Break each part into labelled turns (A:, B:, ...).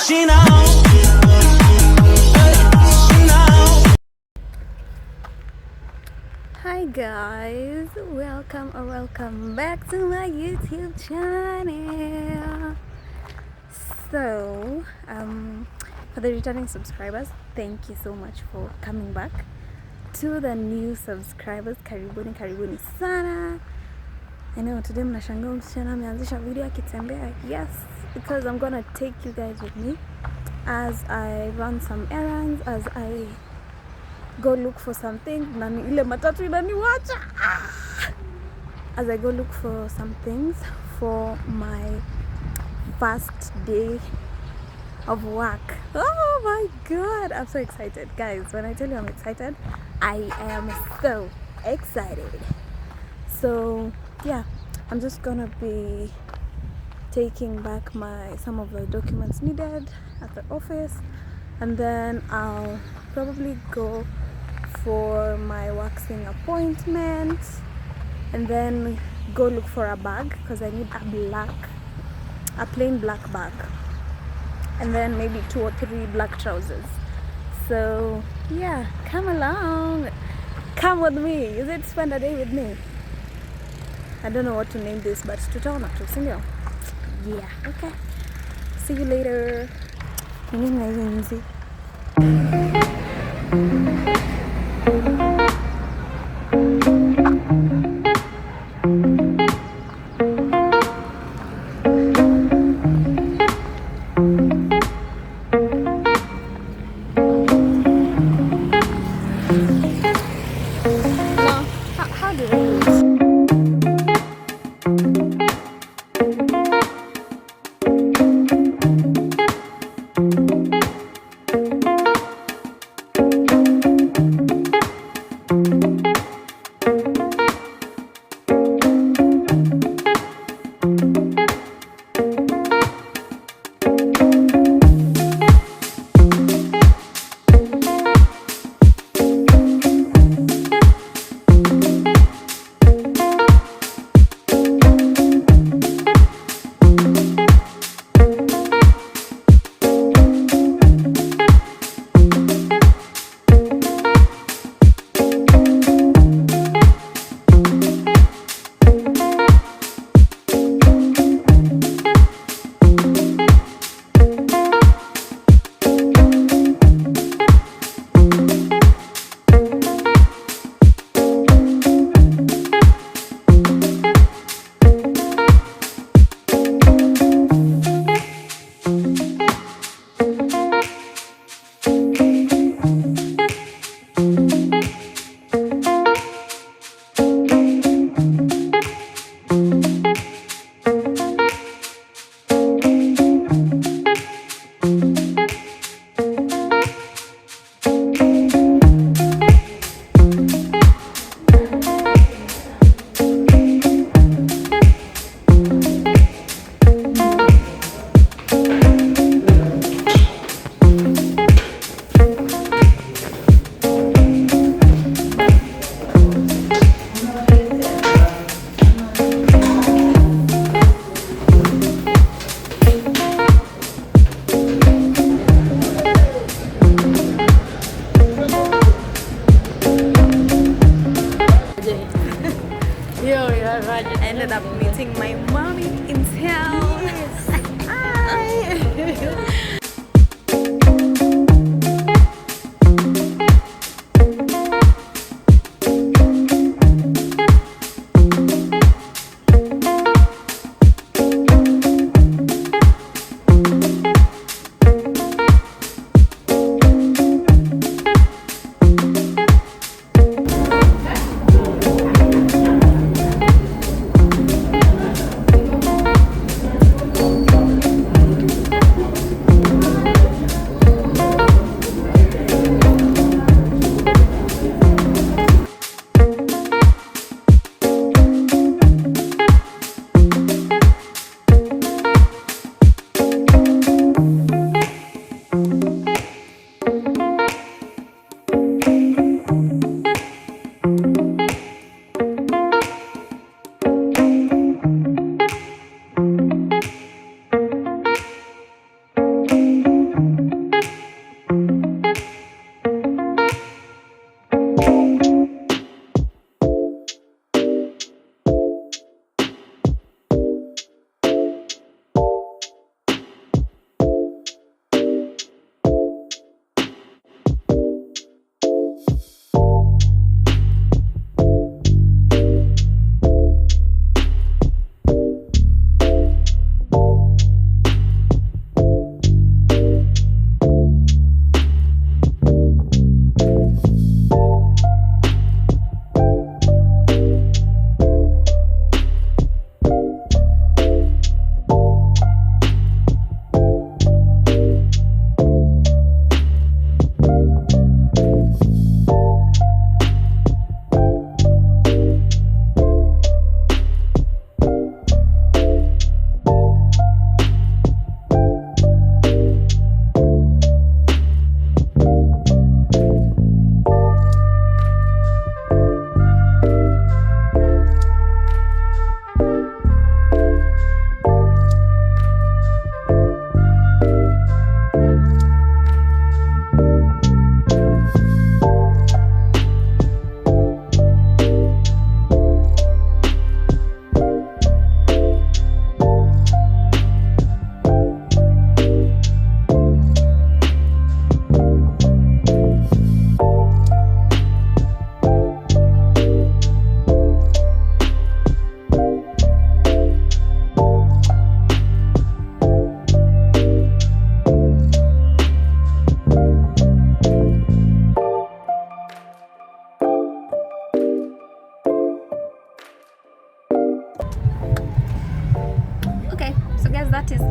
A: Hi guys, welcome back to my YouTube channel. So for the returning subscribers, thank you so much for coming back. To the new subscribers, karibuni sana. I know today mnashangaa msichana ameanzisha video akitembea. Yes, because I'm gonna take you guys with me as I run some errands, as I go look for something. Nani ile matatu inaniwacha. As I go look for some things for my first day of work. Oh my god, I'm so excited, guys. When I tell you I'm excited, I am so excited. So yeah, I'm just gonna be taking back some of the documents needed at the office, and then I'll probably go for my waxing appointment, and then go look for a bag because I need a plain black bag, and then maybe 2 or 3 black trousers. So yeah, come along, come with me. Is it spend a day with me? I don't know what to name this, but tutaona tu, sindio? Yeah, okay. See you later. How do I do this? I ended up meeting my mommy in town. Hi.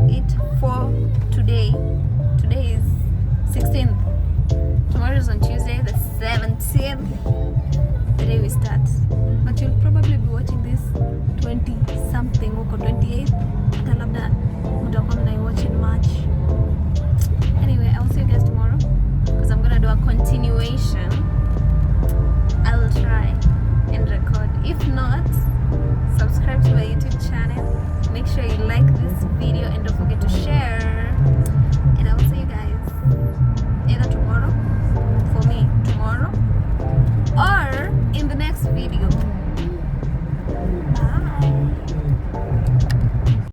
A: it for today. Today is 16th. Tomorrow is on Tuesday, the 17th, the day we start. But you'll probably be watching this 20 something or 28. Labda